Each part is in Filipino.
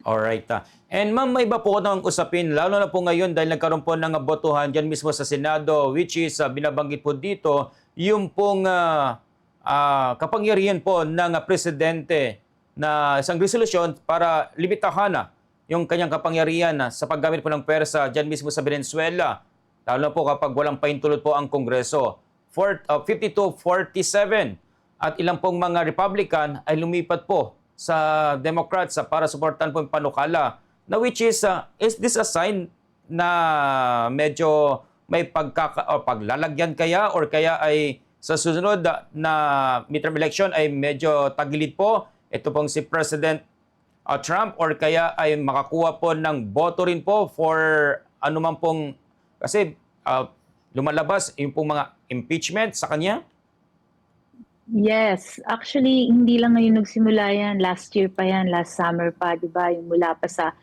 Alright. And ma'am, may iba po ng usapin, lalo na po ngayon dahil nagkaroon po ng botohan dyan mismo sa Senado, which is binabanggit po dito, yung pong kapangyarihan po ng presidente na isang resolusyon para limitahan yung kanyang kapangyarihan sa paggamit po ng pwersa dyan mismo sa Venezuela. Lalo na po kapag walang pahintulot po ang Kongreso. 52-47 at ilang pong mga Republican ay lumipat po sa Democrats para suportahan po yung panukala na which is this a sign na medyo may paglalagyan kaya or kaya ay sa susunod na midterm election ay medyo tagilid po ito pong si President Trump or kaya ay makakuha po ng boto rin po for anuman pong kasi lumalabas yung pong mga impeachment sa kanya? Yes, actually hindi lang ngayon nagsimula yan, last year pa yan, last summer pa, 'di ba? Yung mula pa sa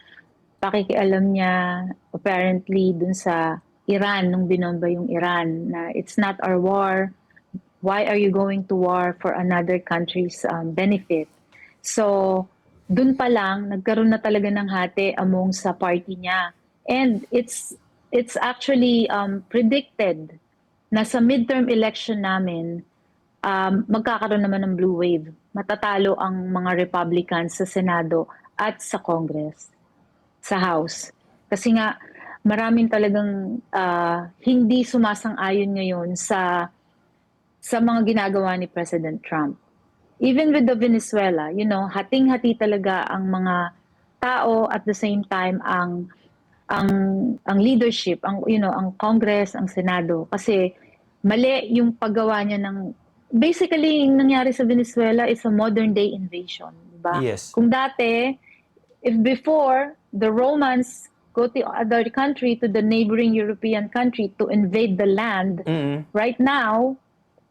pakikialam niya apparently dun sa Iran nung binomba yung Iran na it's not our war. Why are you going to war for another country's benefit? So, dun pa lang nagkaroon na talaga ng hati among sa party niya. And it's actually predicted na sa midterm election namin magkakaroon naman ng blue wave. Matatalo ang mga Republicans sa Senado at sa Congress, sa House. Kasi nga, maraming talagang hindi sumasang-ayon ngayon sa mga ginagawa ni President Trump. Even with the Venezuela, you know, hating-hati talaga ang mga tao at the same time ang leadership, ang Congress, ang Senado kasi mali yung paggawa niya ng basically yung nangyari sa Venezuela is a modern day invasion, di ba? Yes. Kung dati, if before the Romans go to other country, to the neighboring European country to invade the land, right now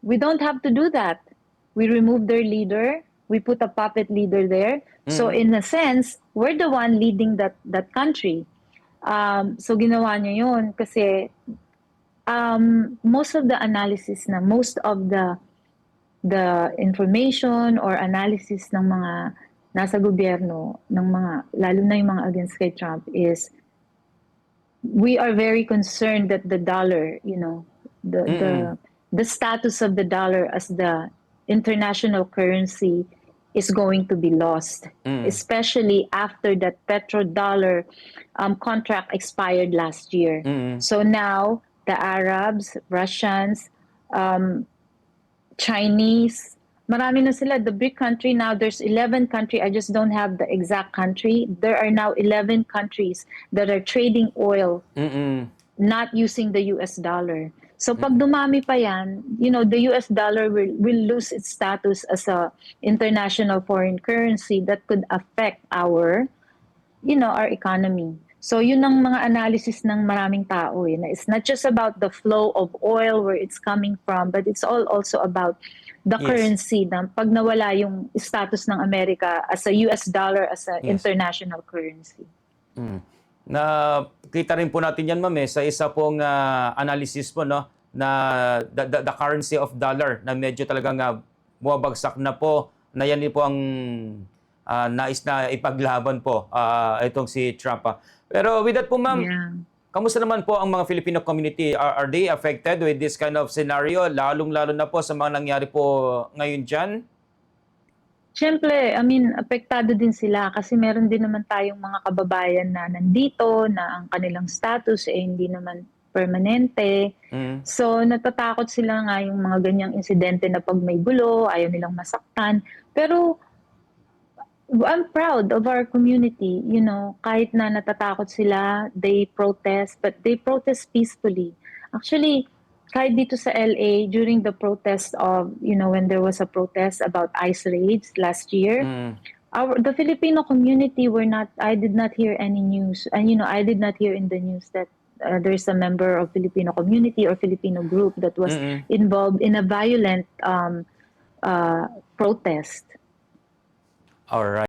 we don't have to do that. We remove their leader, we put a puppet leader there. So in a sense, we're the one leading that country. So ginawa niya yun kasi most of the analysis na most of the information or analysis ng mga nasa gobyerno ng mga lalo na yung mga against kay Trump is we are very concerned that the dollar, you know, the status of the dollar as the international currency is going to be lost, especially after that petrodollar contract expired last year. So now the Arabs, Russians, Chinese, marami na sila. The BRIC country now, there's 11 countries. I just don't have the exact country. There are now 11 countries that are trading oil, not using the US dollar. So pag dumami pa yan, you know, the US dollar will lose its status as a international foreign currency that could affect our, you know, our economy. So yun ang mga analysis ng maraming tao. It's not just about the flow of oil, where it's coming from, but it's also about the currency. Na pag nawala yung status ng Amerika as a US dollar, as an international currency. Na kita rin po natin yan, ma'am, sa isa pong analysis po, no, na the currency of dollar na medyo talagang bumabagsak na po, na yan din po ang nais na ipaglaban po itong si Trump. Pero with that po, ma'am, kamusta naman po ang mga Filipino community? Are they affected with this kind of scenario? Lalong-lalo na po sa mga nangyari po ngayon dyan? Siyempre, I mean, apektado din sila kasi meron din naman tayong mga kababayan na nandito na ang kanilang status hindi naman permanente. So, natatakot sila nga yung mga ganyang insidente na pag may gulo, ayaw nilang masaktan. Pero, I'm proud of our community, you know, kahit na natatakot sila, they protest, but they protest peacefully. Actually, kahit dito sa LA, during the protest of, you know, when there was a protest about ICE raids last year, the Filipino community I did not hear any news. And, you know, I did not hear in the news that there's a member of Filipino community or Filipino group that was involved in a violent protest. All right.